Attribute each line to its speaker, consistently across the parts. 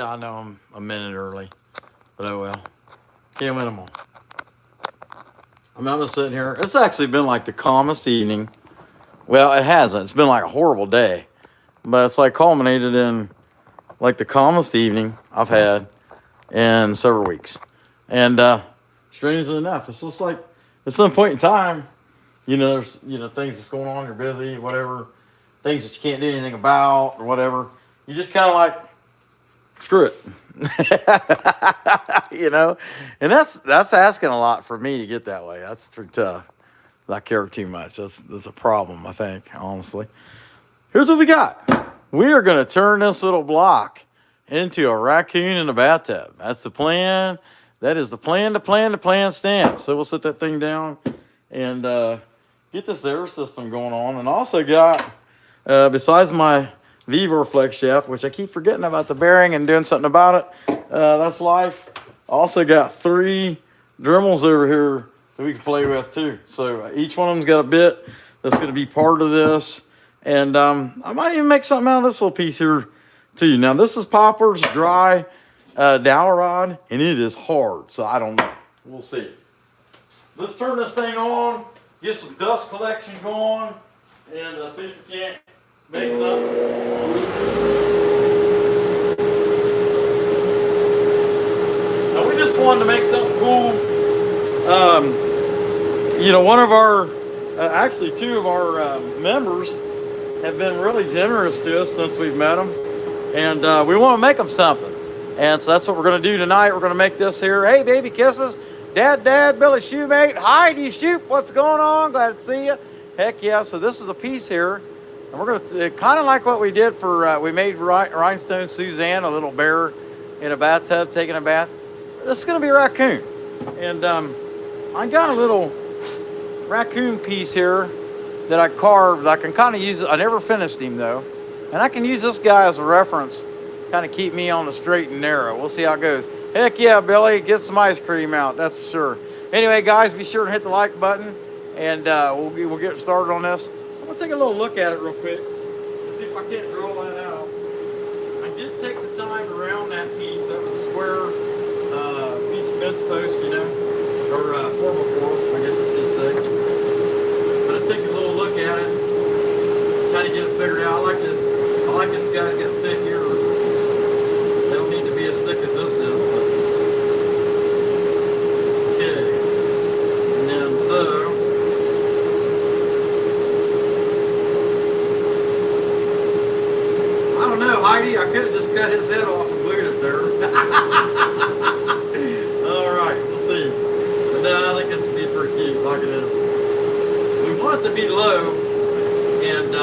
Speaker 1: Yeah, I know I'm a minute early, but oh well. Can't win them all. I mean, I'm just sitting here. It's actually been like the calmest evening. Well, it hasn't. It's been like a horrible day, but it's like culminated in like the calmest evening I've had in several weeks. And strangely enough, it's just like at some point in time, there's things that's going on. You're busy, whatever, things that you can't do anything about or whatever. You just kind of like screw it. And that's asking a lot for me to get that way. That's too tough. I care too much. That's a problem, I think, honestly. Here's what we got. We are going to turn this little block into a raccoon in a bathtub. That's the plan. That is the plan stand. So we'll set that thing down and get this air system going on. And also got, besides my VEVOR flex shaft, which I keep forgetting about the bearing and doing something about it. That's life. Also got 3 DREMELs over here that we can play with too. So each one of them's got a bit that's going to be part of this. And I might even make something out of this little piece here too. Now this is Poplar's dry dowel rod, and it is hard. So I don't know. We'll see. Let's turn this thing on, get some dust collection going, and see if we can't make something. Now we just wanted to make something cool. One of our, actually 2 of our members have been really generous to us since we've met them. And we want to make them something. And so that's what we're going to do tonight. We're going to make this here. Hey, baby kisses. Dad, Billy Shoemate. Heidi Shoup. What's going on? Glad to see you. Heck yeah. So this is a piece here. And we're going to, kind of like what we did for, we made Rhinestone Susanne, a little bear in a bathtub taking a bath. This is going to be a raccoon. And I got a little raccoon piece here that I carved. I can kind of use it. I never finished him though. And I can use this guy as a reference, kind of keep me on the straight and narrow. We'll see how it goes. Heck yeah, Billy, get some ice cream out, that's for sure. Anyway, guys, be sure to hit the like button, and we'll get started on this. I'm gonna take a little look at it real quick and see if I can't draw that out. I did take the time around that piece. That was a square piece of fence post, or 4x4, I guess I should say. But I take a little look at it, kind of get it figured out. I like this guy's got thick ears. They don't need to be as thick as this is. But okay. And then so. I don't know, Heidi. I could have just cut his head off and glued it there. Alright, we'll see. But no, I think this would be pretty cute, like it is. We want it to be low, and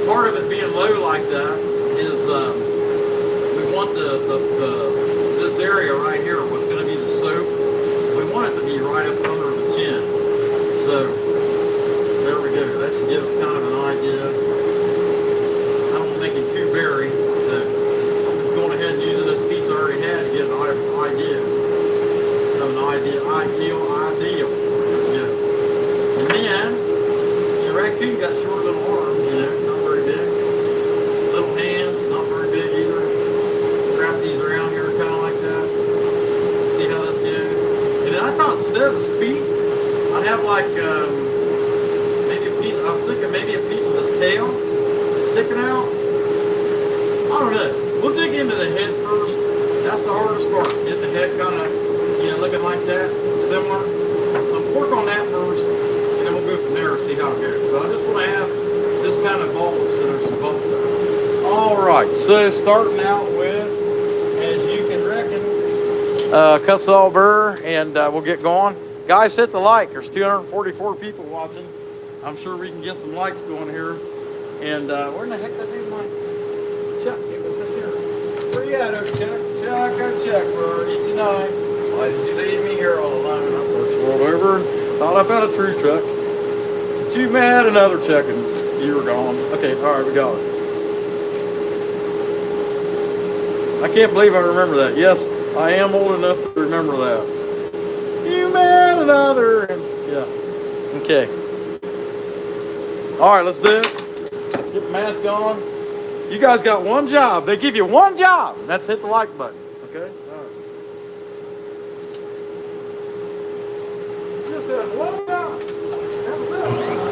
Speaker 1: part of it being low like that is we want this area right here, what's going to be the soap, we want it to be right up under the chin. So there we go. That should give us kind of an idea. I don't want to make it too berry, so I'm just going ahead and using this piece I already had to get an idea. Ideal. Yeah. And then the raccoon got short little arms, not very big. Little hands, not very big either. Wrap these around here kind of like that. See how this goes. And then I thought instead of his feet, I'd have like maybe a piece. I was thinking maybe a piece of his tail sticking out. I don't know. We'll dig into the head first. That's the hardest part. Getting the head kind of, looking like that, similar. So work on that first, and then we'll go from there and see how it goes. So I just want to have this kind of bulb, so there's some bulb there. All right, so starting out with, as you can reckon, Kutzall burr, and we'll get going. Guys, hit the like. There's 244 people watching. I'm sure we can get some likes going here. And where in the heck did I do my Chuck? It was this here. Where you at, Chuck? Chuck, where are you tonight? Why did you leave me here all alone? I searched the world over and thought I found a true Chuck. But you had another Chuck and you were gone. Okay, all right, we got it. I can't believe I remember that. Yes, I am old enough to remember that. You met another. Yeah. Okay. All right, let's do it. Get the mask on. You guys got one job. They give you one job. And that's hit the like button. Okay? All right. Just had one job. That was it.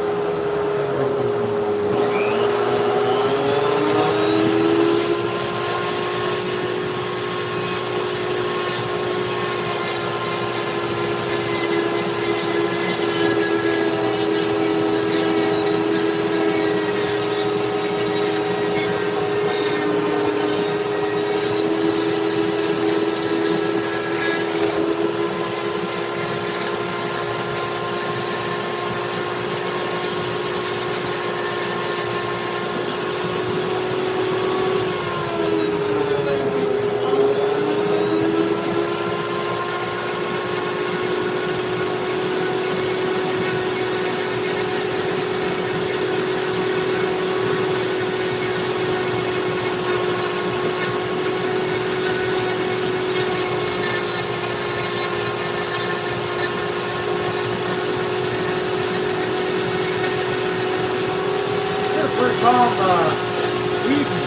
Speaker 1: Evening.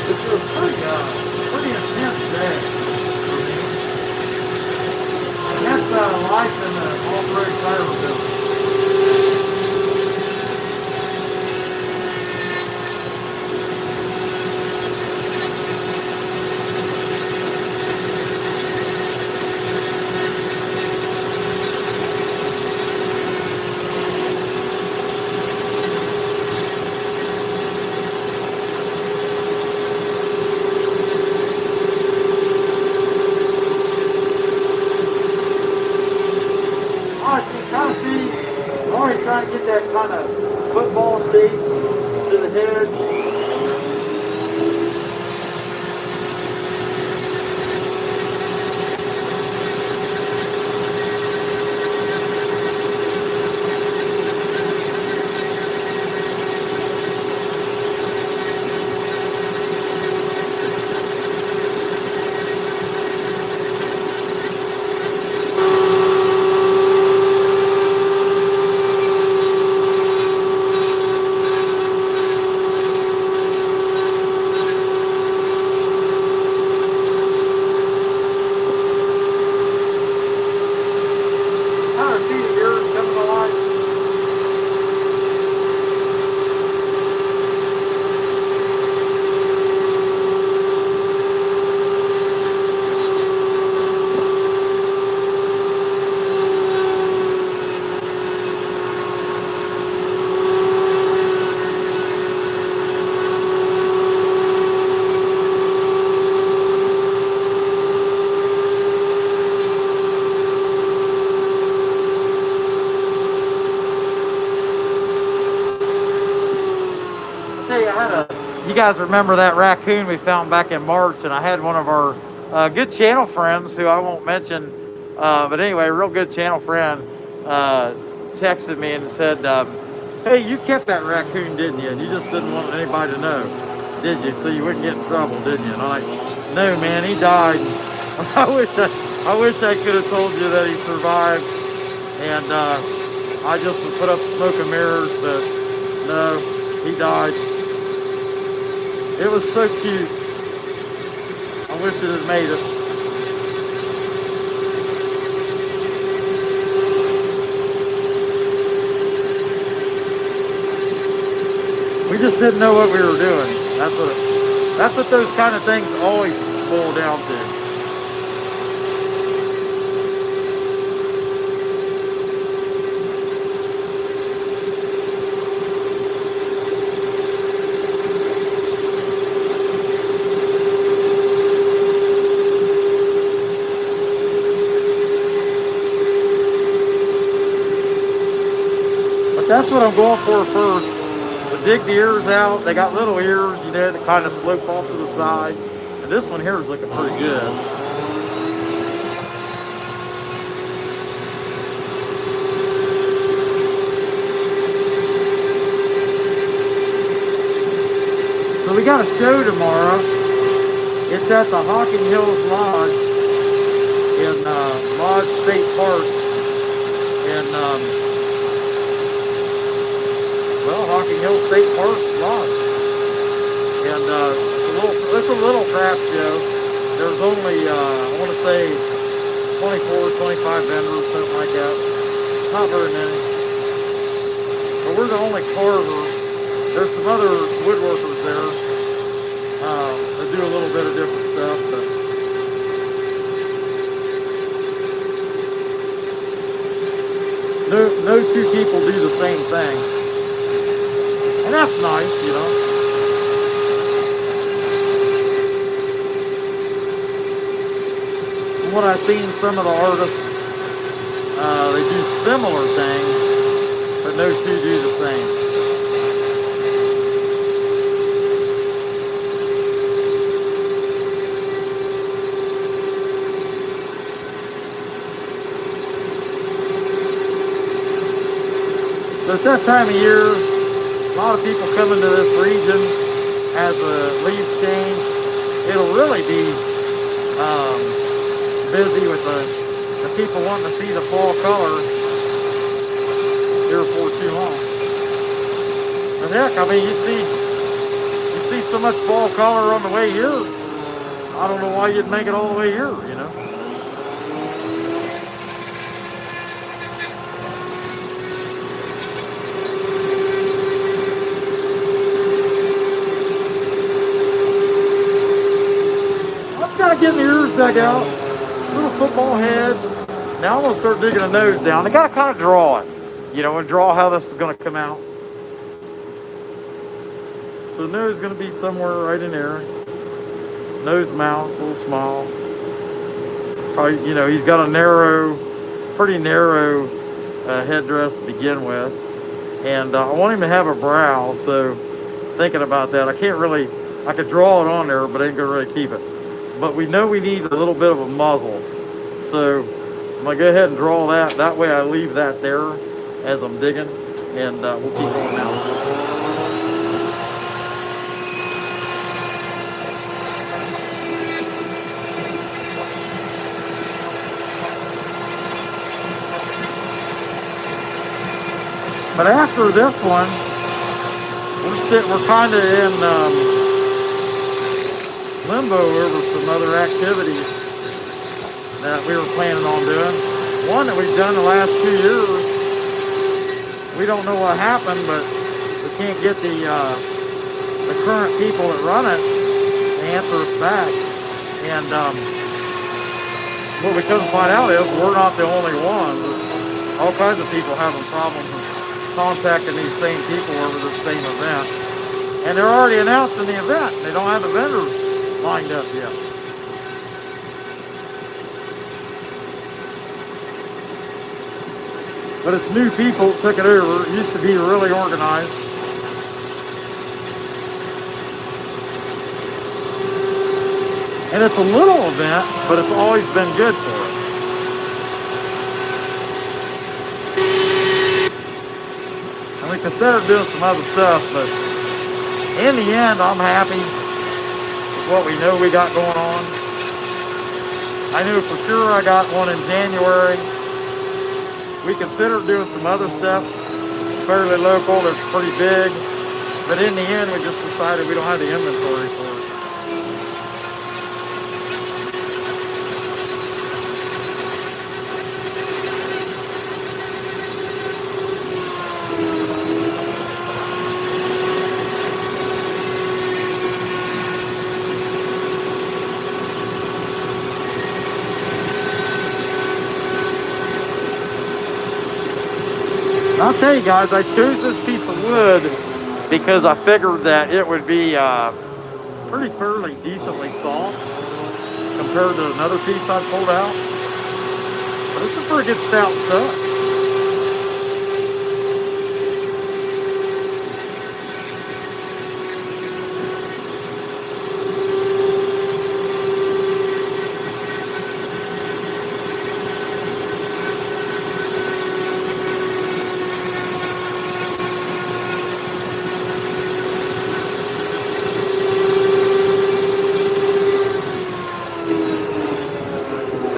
Speaker 1: This was pretty intense day for me. And that's life in the off-road tire business. Trying to get that kind of football shape to the head. You guys remember that raccoon we found back in March, and I had one of our good channel friends, who I won't mention, but anyway, a real good channel friend, texted me and said, hey, you kept that raccoon, didn't you? And you just didn't want anybody to know, did you? So you wouldn't get in trouble, didn't you? And I'm like, no, man, he died. I wish I could have told you that he survived, and I just would put up smoke and mirrors, but no, he died. It was so cute. I wish it had made it. We just didn't know what we were doing. That's what those kind of things always boil down to. That's what I'm going for first. To dig the ears out. They got little ears, you know, that kind of slope off to the side. And this one here is looking pretty good. So we got a show tomorrow. It's at the Hocking Hills Lodge in Lodge State Park. And Hocking Hills State Park Lodge. it's a little craft show. There's only, I want to say 24, 25 vendors, something like that. Not very many. But we're the only carver. There's some other woodworkers there that do a little bit of different stuff. But no two people do the same thing. And that's nice, you know. From what I've seen, some of the artists, they do similar things, but no two do the same. So at that time of year, a lot of people come into this region as the leaves change. It'll really be busy with the people wanting to see the fall color here for too long. And heck, I mean, you see so much fall color on the way here. I don't know why you'd make it all the way here, you know. Getting the ears dug out, little football head. Now I'm gonna start digging the nose down. I gotta kind of draw it, you know, and draw how this is gonna come out. So the nose is gonna be somewhere right in there. Nose, mouth, little smile. Probably, you know, he's got a pretty narrow headdress to begin with, and I want him to have a brow. So thinking about that, I could draw it on there, but I ain't gonna really keep it. But we know we need a little bit of a muzzle. So I'm gonna go ahead and draw that. That way I leave that there as I'm digging, and we'll keep going now. But after this one, we're kind of in limbo over some other activities that we were planning on doing. One that we've done the last 2 years, we don't know what happened, but we can't get the current people that run it to answer us back. And what we couldn't find out is we're not the only ones. There's all kinds of people having problems with contacting these same people over the same event. And they're already announcing the event. They don't have the vendors lined up yet. But it's new people that took it over. It used to be really organized. And it's a little event, but it's always been good for us. And we considered doing some other stuff, but in the end, I'm happy what we know we got going on. I knew for sure I got one in January. We considered doing some other stuff, fairly local, that's pretty big. But in the end, we just decided we don't have the inventory for it. I'll tell you guys, I chose this piece of wood because I figured that it would be fairly decently soft compared to another piece I pulled out. But it's some pretty good stout stuff.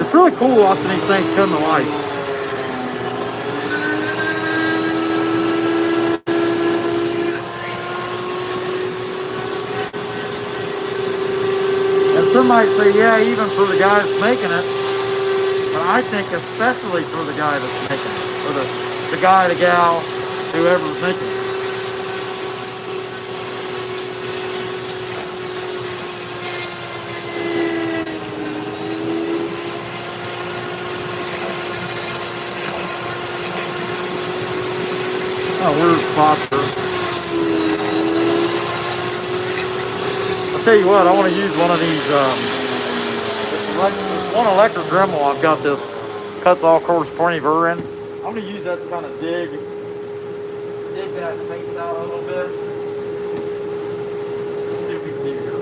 Speaker 1: It's really cool watching these things come to life. some might say, yeah, even for the guy that's making it, but I think especially for the guy that's making it, or the guy, the gal, whoever's making it. Oh, weird spots here. I'll tell you what, I want to use one of these, one electric Dremel. I've got this Kutzall course 20 burr in. I'm going to use that to kind of dig that face out a little bit. Let's see what we can do here.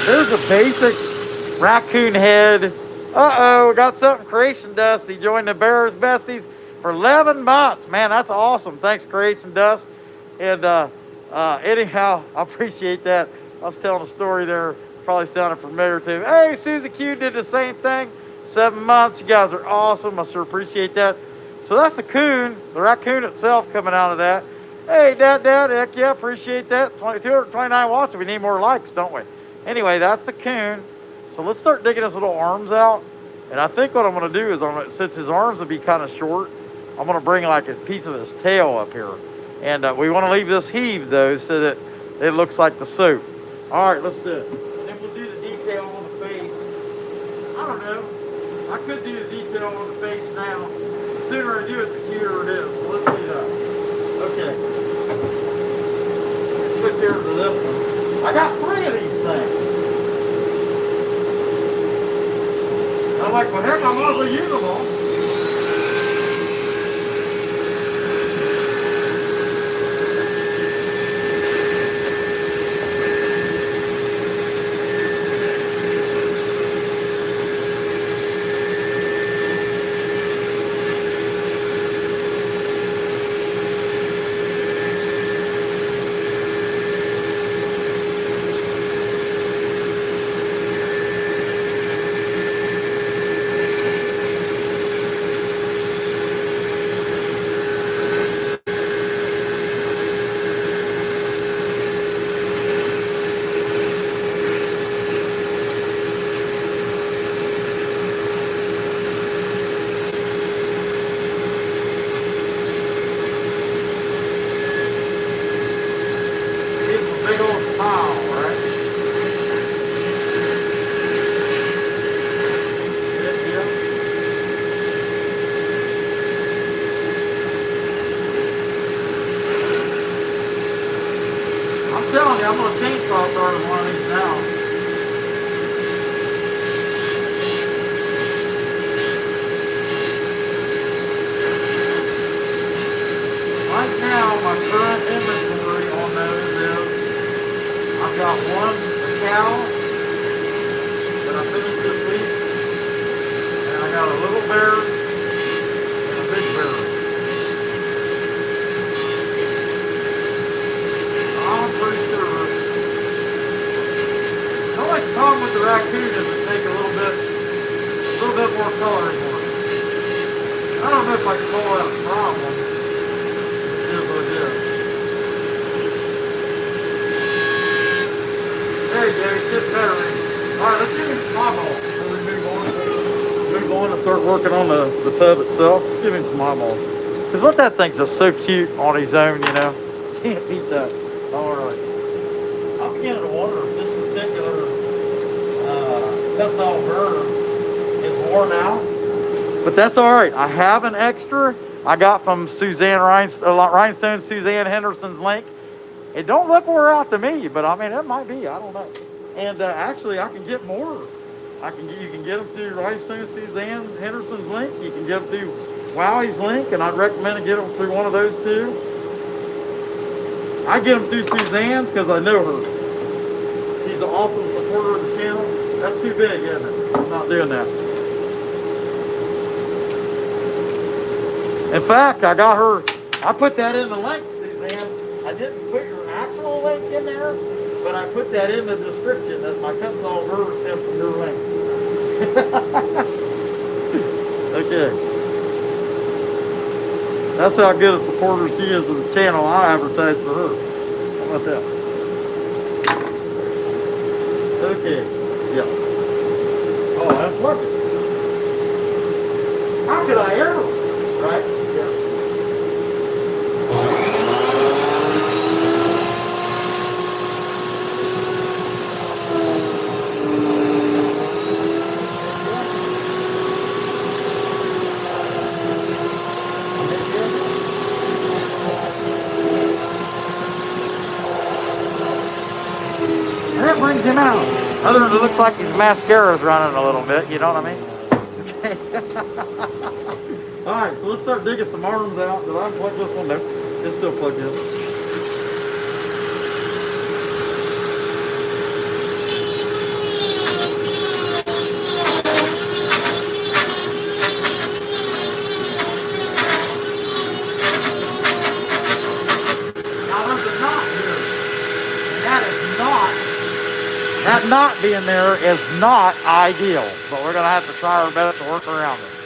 Speaker 1: There's a basic raccoon head. Uh-oh, we got something Creation Dust. He joined the Bears Besties for 11 months. Man, that's awesome. Thanks, Creation Dust. And anyhow, I appreciate that. I was telling a story there, probably sounded familiar to you. Hey, Susie Q did the same thing. 7 months. You guys are awesome. I sure appreciate that. So that's the coon, the raccoon itself coming out of that. Hey, Dad, heck yeah, appreciate that. 229 watts. We need more likes, don't we? Anyway, that's the coon. So let's start digging his little arms out. And I think what I'm going to do is, since his arms will be kind of short, I'm going to bring like a piece of his tail up here. And we want to leave this heaved, though, so that it looks like the soap. All right, let's do it. And then we'll do the detail on the face. I don't know. I could do the detail on the face now. The sooner I do it, the cuter it is. So let's do that. Okay. Let's switch over to this one. I got 3 of these things. I'm like, well, heck, I might as well use them all. I'm going to chainsaw start one of these now. Right now, my current inventory on those is I've got one cow that I finished this week, and I got a little bear and a big bear. I'm pretty sure. The only problem with the raccoon is it takes a little bit more coloring for it. I don't know if I can call that a problem. It is what it is. There you go, it's getting better. Alright, let's give him some eyeballs before we move on and start working on the tub itself. Let's give him some eyeballs. Because what that thing's just so cute on his own, you know. Can't beat that. Alright. I'm beginning to wonder if this particular Kutzall burr is worn out. But that's alright. I have an extra I got from Rhinestone Susanne Henderson's link. It don't look wore out to me, but I mean, it might be. I don't know. And actually, I can get more. You can get them through Rhinestone Susanne Henderson's link. You can get them through Wowie's link, and I'd recommend to get them through one of those two. I get them through Suzanne's because I know her. She's an awesome supporter of the channel. That's too big, isn't it? I'm not doing that. In fact, I got her, I put that in the link, Suzanne. I didn't put your actual link in there, but I put that in the description that my Kutzall burrs come from your link. Okay. That's how good a supporter she is with the channel I advertise for her. How about that? Okay. Yeah. Oh, that's perfect. How could I ever? Right? Yeah. That brings him out. Other than it looks like his mascara's running a little bit, you know what I mean? Alright, so let's start digging some arms out. Did I unplug this one? No, it's still plugged in. That knot being there is not ideal, but we're going to have to try our best to work around it.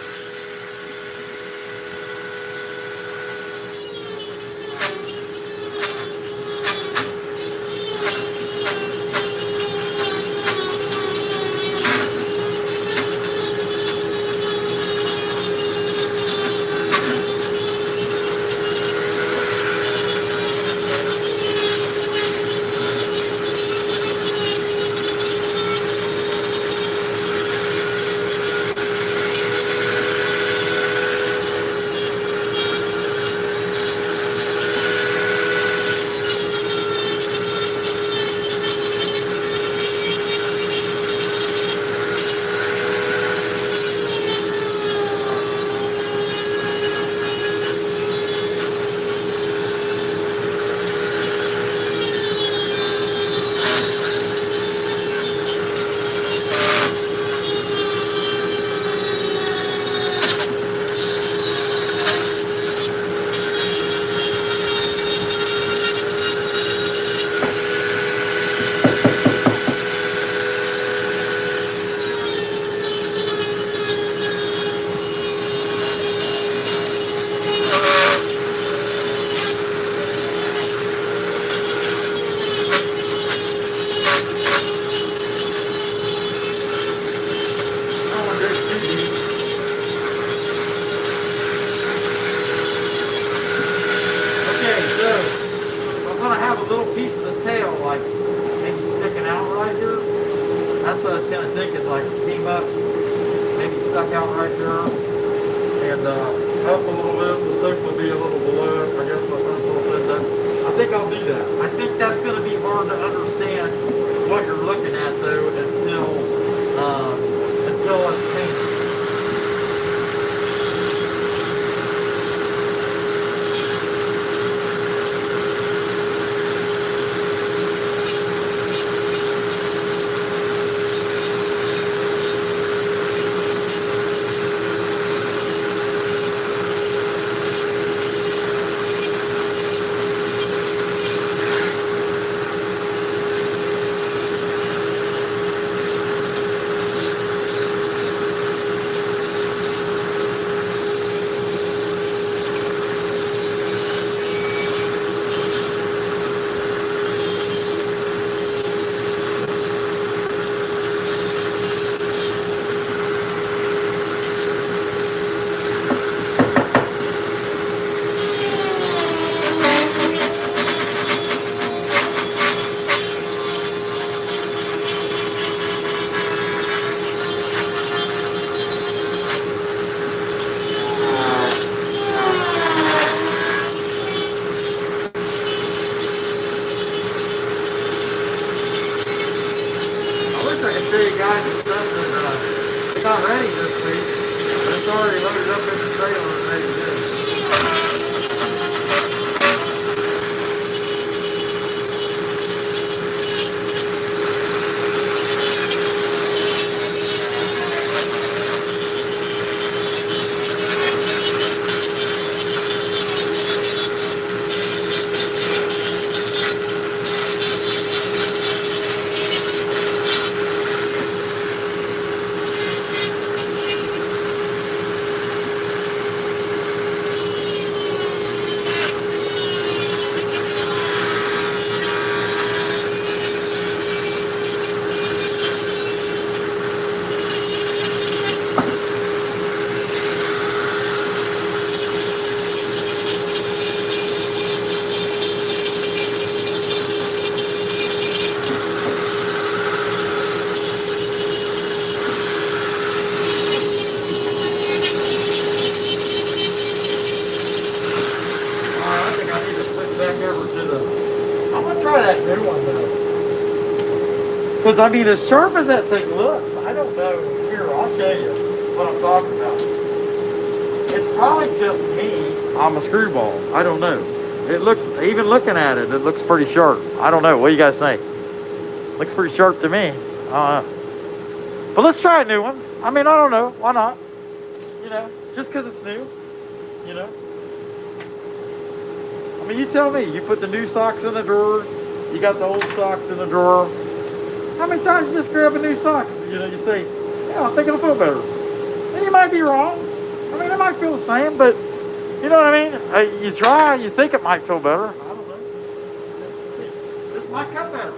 Speaker 1: Because, I mean, as sharp as that thing looks, I don't know. Here, I'll show you what I'm talking about. It's probably just me. I'm a screwball. I don't know. It looks, even looking at it, it looks pretty sharp. I don't know. What do you guys think? Looks pretty sharp to me. But let's try a new one. I mean, I don't know. Why not? You know, just because it's new, you know. I mean, you tell me. You put the new socks in the drawer. You got the old socks in the drawer. How many times you just grab a new socks? You know, you say, yeah, I think it'll feel better. And you might be wrong. I mean, it might feel the same, but you know what I mean? You try, you think it might feel better. I don't know. See, this might cut better.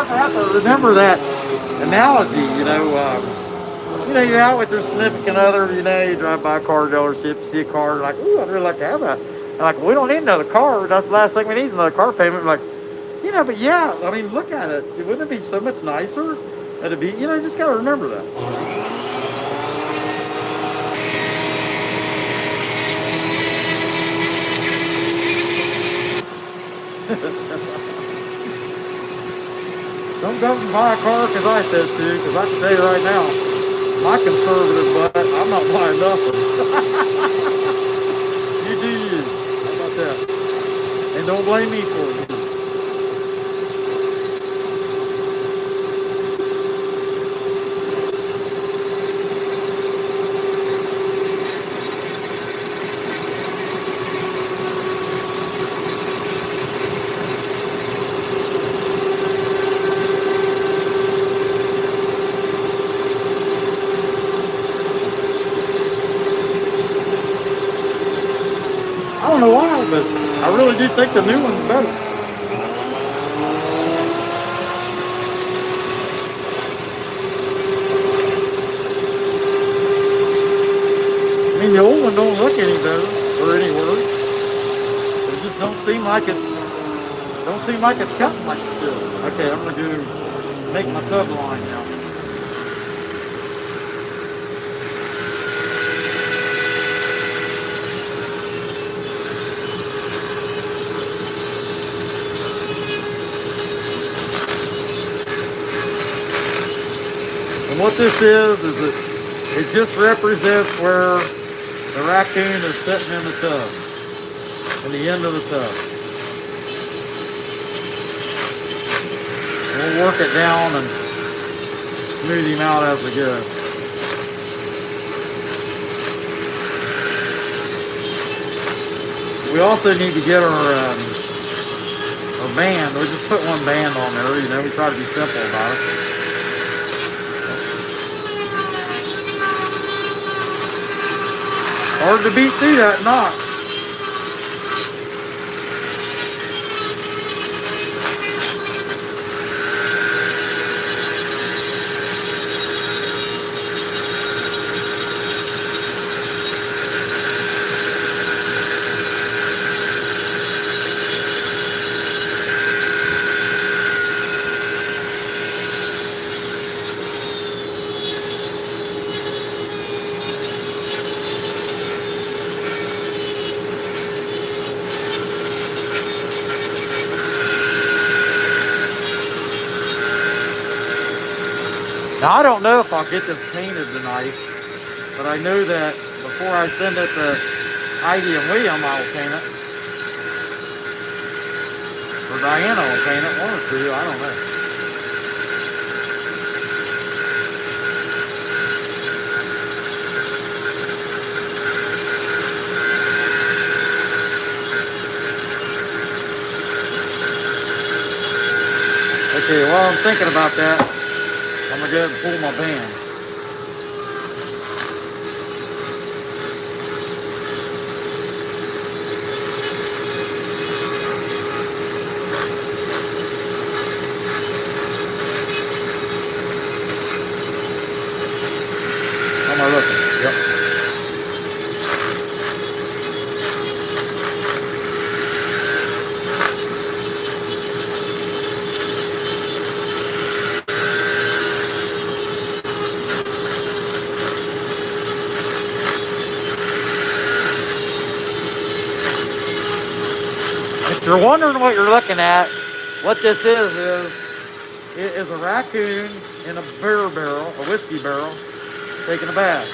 Speaker 1: Have to remember that analogy, you're out with your significant other, you drive by a car dealership, see a car, like, ooh, I'd really like to have that. And like, we don't need another car. That's the last thing we need is another car payment. Like, but yeah, I mean, look at it. Wouldn't it be so much nicer? It'd be, you just got to remember that. Don't go and buy a car because I said to, because I can tell you right now, my conservative butt, I'm not buying nothing. You do you. How about that? And don't blame me for it. I don't know why, but I really do think the new one's better. I mean, the old one don't look any better or any worse. It just don't seem like it's cutting like it should. Okay, I'm gonna go make my tub line now. And what this is it just represents where the raccoon is sitting in the tub, in the end of the tub. And we'll work it down and smooth him out as we go. We also need to get our band. We just put one band on there, we try to be simple about it. Hard to beat through that knot. Now, I don't know if I'll get this painted tonight, but I know that before I send it to Heidi and William, I'll paint it. Or Diana will paint it, one or two, I don't know. Okay, while I'm thinking about that, I'm going to go ahead and pull my band. How am I looking? Yep. If you're wondering what you're looking at, what this is a raccoon in a beer barrel, a whiskey barrel, taking a bath,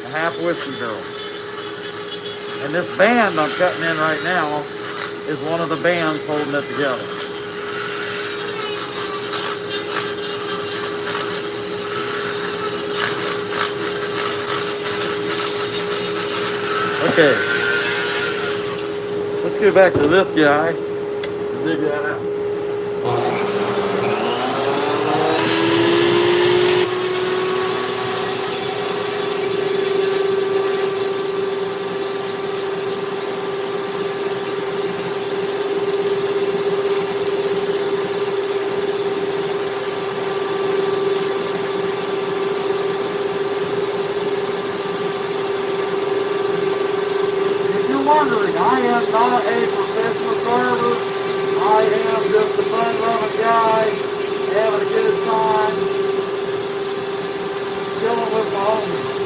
Speaker 1: a half whiskey barrel. And this band I'm cutting in right now is one of the bands holding it together. Okay, let's go back to this guy and dig that out. Wondering, I am not a professional carver. I am just a fun-loving guy, having a good time, chilling with my homies.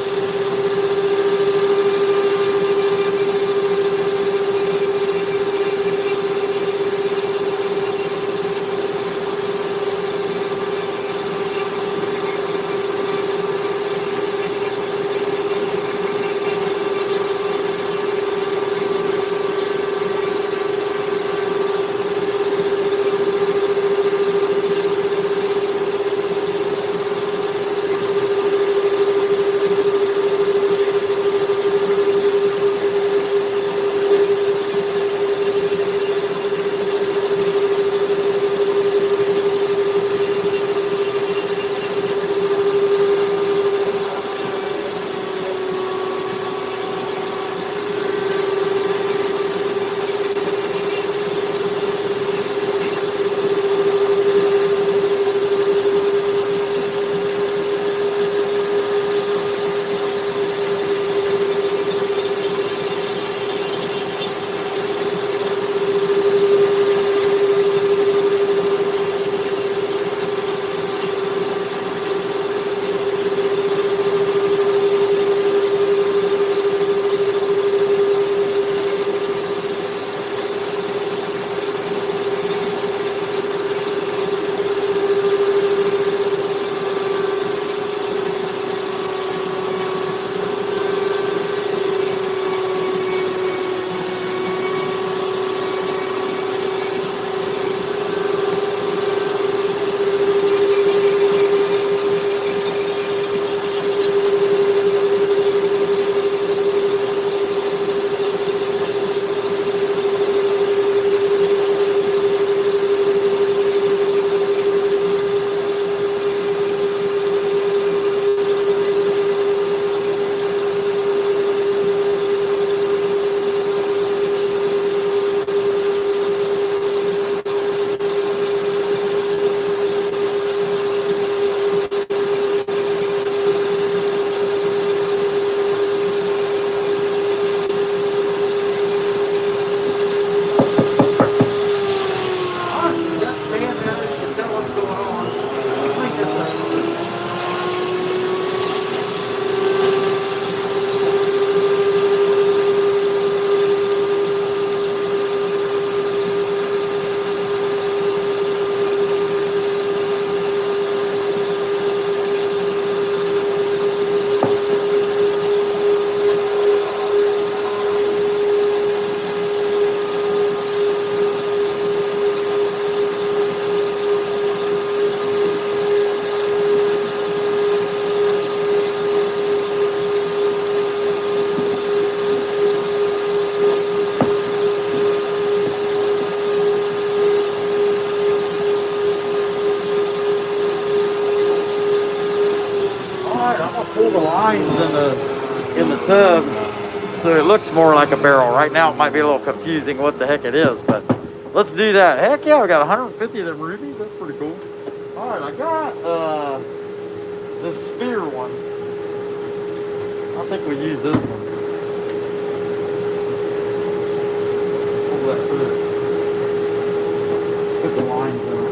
Speaker 1: Pull the lines in the tub so it looks more like a barrel. Right now it might be a little confusing what the heck it is, but let's do that. Heck yeah, we got 150 of them rubies. That's pretty cool. All right, I got this spear one. I think we use this one. Pull that through. Put the lines in it.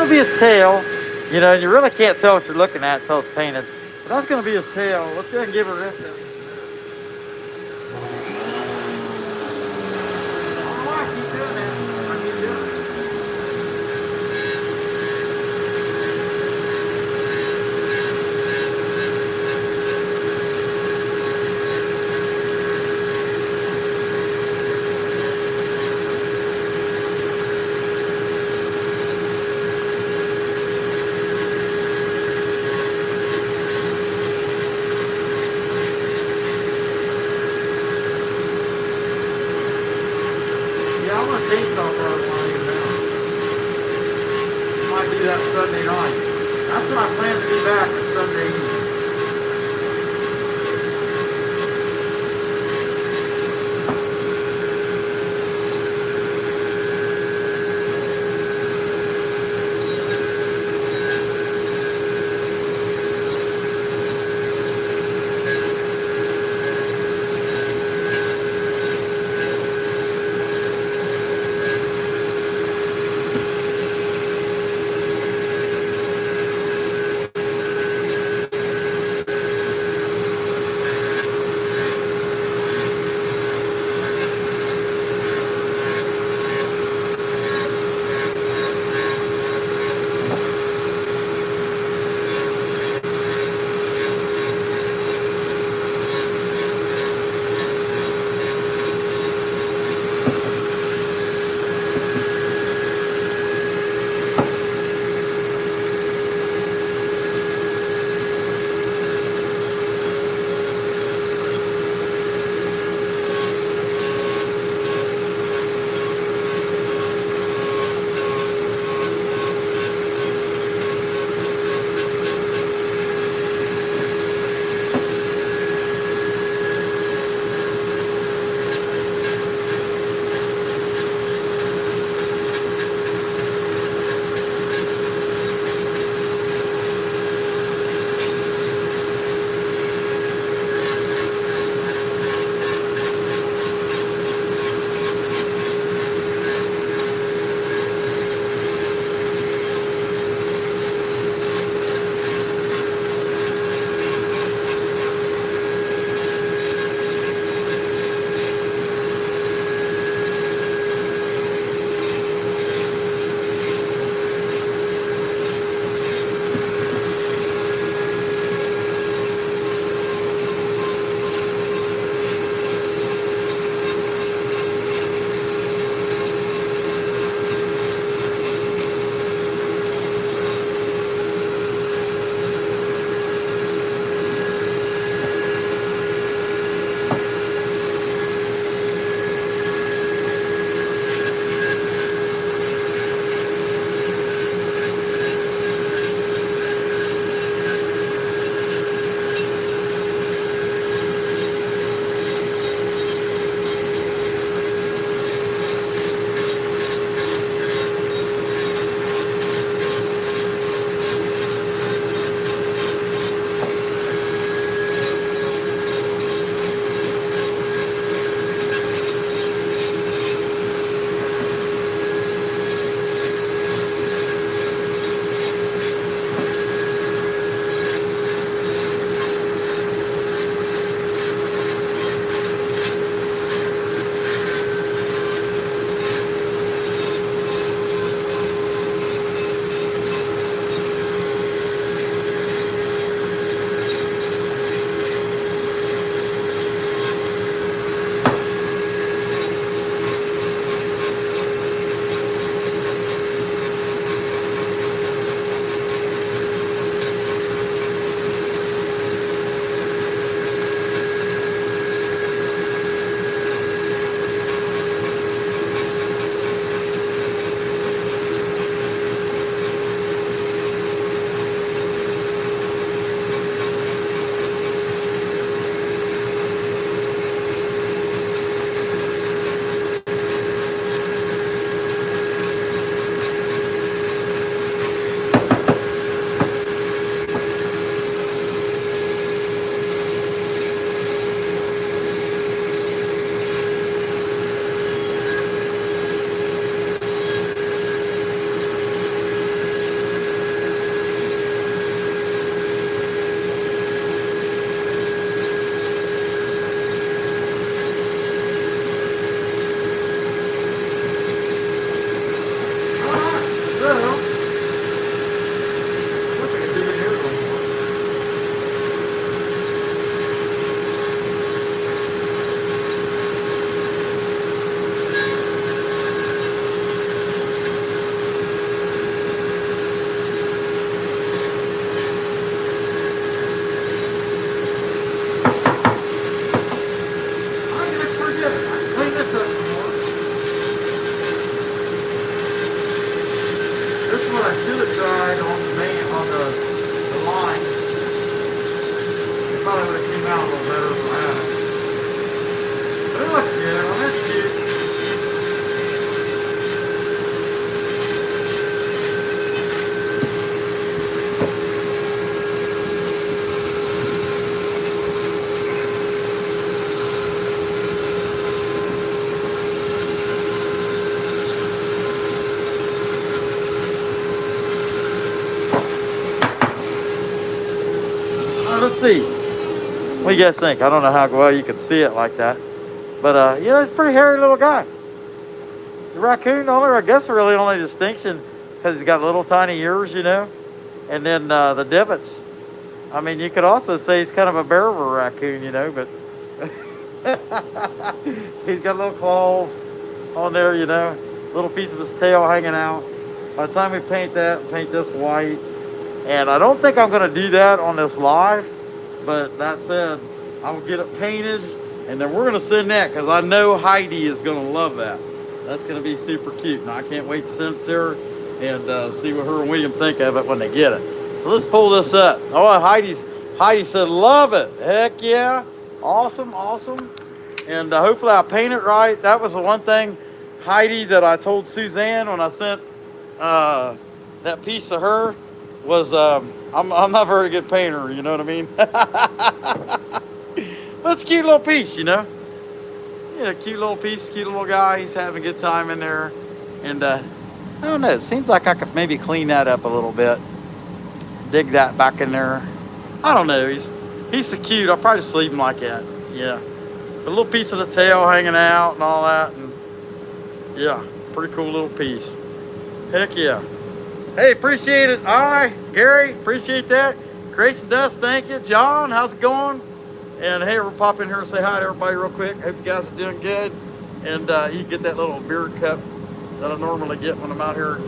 Speaker 1: be his tail. You know, you really can't tell what you're looking at until it's painted. But that's going to be his tail. Let's go ahead and give it a rest. Might do that Sunday night. That's when I plan to be back at Sunday evening. I should have tried on the line. It probably would have came out a little better than that. But it looks good. Oh, that's cute. Let's see. What do you guys think? I don't know how well you can see it like that. But, you know, he's a pretty hairy little guy. The raccoon, I guess the really only distinction, because he's got little tiny ears, you know, and then the divots. I mean, you could also say he's kind of a bear-over raccoon, you know, but he's got little claws on there, you know, little piece of his tail hanging out. By the time we paint that, paint this white, and I don't think I'm going to do that on this live, but that said, I'll get it painted, and then we're going to send that, because I know Heidi is going to love that. That's going to be super cute, and I can't wait to send it to her and see what her and William think of it when they get it. So let's pull this up. Oh, Heidi said, love it. Heck yeah. Awesome, awesome. And hopefully I paint it right. That was the one thing, Heidi, that I told Suzanne when I sent that piece to her, was I'm not a very good painter, you know what I mean? But it's a cute little piece, you know? Yeah, cute little piece, cute little guy. He's having a good time in there. And I don't know, it seems like I could maybe clean that up a little bit. Dig that back in there. I don't know, he's so cute. I'll probably just leave him like that, yeah. A little piece of the tail hanging out and all that. And yeah, pretty cool little piece. Heck yeah. Hey, appreciate it. All right, Gary, appreciate that. Grayson Dust, thank you. John, how's it going? And hey, we'll pop in here and say hi to everybody real quick. Hope you guys are doing good. And you can get that little beard cup that I normally get when I'm out here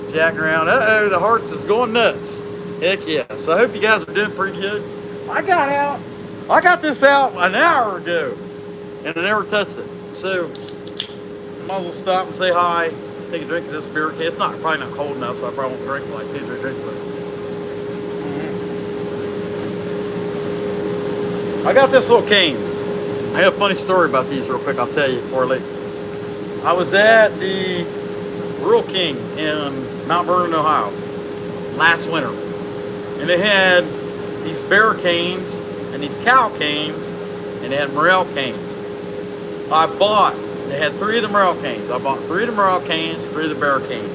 Speaker 1: jacking around. Uh-oh, the hearts is going nuts. Heck yeah. So I hope you guys are doing pretty good. I got this out an hour ago, and I never touched it. So I might as well stop and say hi. Take a drink of this beer. Okay, it's probably not cold enough, so I probably won't drink like 2 or 3 drinks. I got this little cane. I have a funny story about these real quick. I'll tell you before I leave. I was at the Rural King in Mount Vernon, Ohio, last winter, and they had these bear canes and these cow canes, and they had morel canes. They had 3 of the morel canes. I bought 3 of the morel canes, 3 of the bear canes.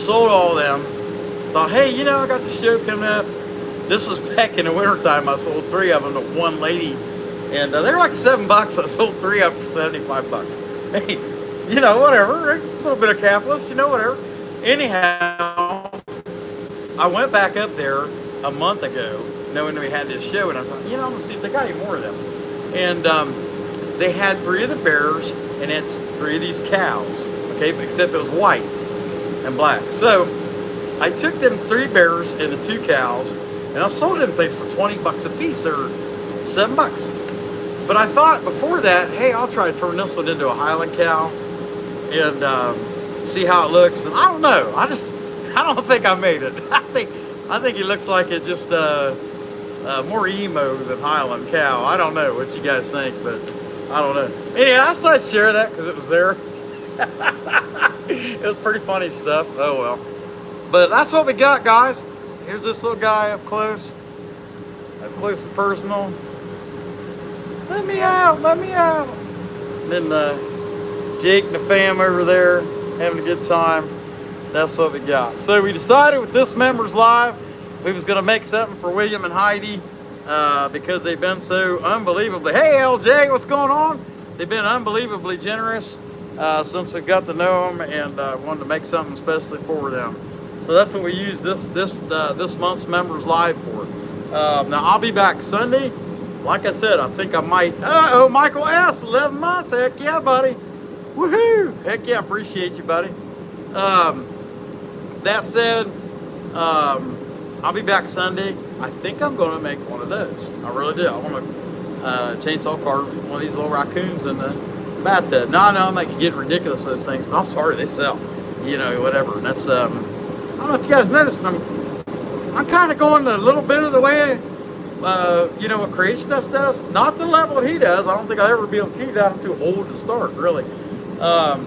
Speaker 1: Sold all of them. Thought, hey, you know, I got the show coming up. This was back in the wintertime. I sold 3 of them to one lady. And they were like $7. I sold 3 of them for $75. Hey, you know, whatever. A little bit of capitalist, you know, whatever. Anyhow, I went back up there a month ago, knowing we had this show. And I thought, you know, I'm going to see if they got any more of them. And they had 3 of the bears and had 3 of these cows, okay, but except it was white and black. So I took them 3 bears and the 2 cows, and I sold them things for $20 a piece, or $7. But I thought before that, hey, I'll try to turn this one into a Highland cow and see how it looks. And I don't know, I don't think I made it. I think it looks like it just more emo than Highland cow. I don't know what you guys think, but I don't know. Anyway, I decided to share that because it was there. It was pretty funny stuff. Oh well. But that's what we got, guys. Here's this little guy up close and personal. Let me out, let me out. And then Jake and the fam over there having a good time. That's what we got. So we decided with this members live, we was gonna make something for William and Heidi because they've been so unbelievably, hey LJ, what's going on? They've been unbelievably generous since we got to know them, and wanted to make something especially for them. So that's what we use this month's members live for. Now I'll be back Sunday. Like I said, I think I might. Oh, Michael S, 11 months. Heck yeah, buddy. Woohoo! Heck yeah, appreciate you, buddy. That said, I'll be back Sunday. I think I'm going to make one of those. I really do. I want to chainsaw carve one of these little raccoons in the bathtub. No, I know I'm getting ridiculous with those things, but I'm sorry, they sell. You know, whatever. And that's don't know if you guys noticed, but I'm kind of going a little bit of the way, you know, what Creationist does. Not the level he does. I don't think I'll ever be able to teach that. I'm too old to start, really. But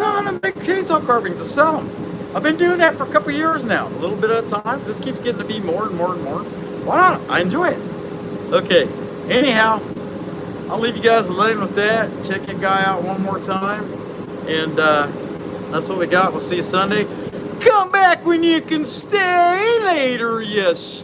Speaker 1: I'm gonna make chainsaw carvings to sell them. I've been doing that for a couple years now, a little bit at a time. Just keeps getting to be more and more and more. Why not? I enjoy it. Okay. Anyhow, I'll leave you guys alone with that. Check your guy out one more time, and that's what we got. We'll see you Sunday. Come back when you can stay later, yes.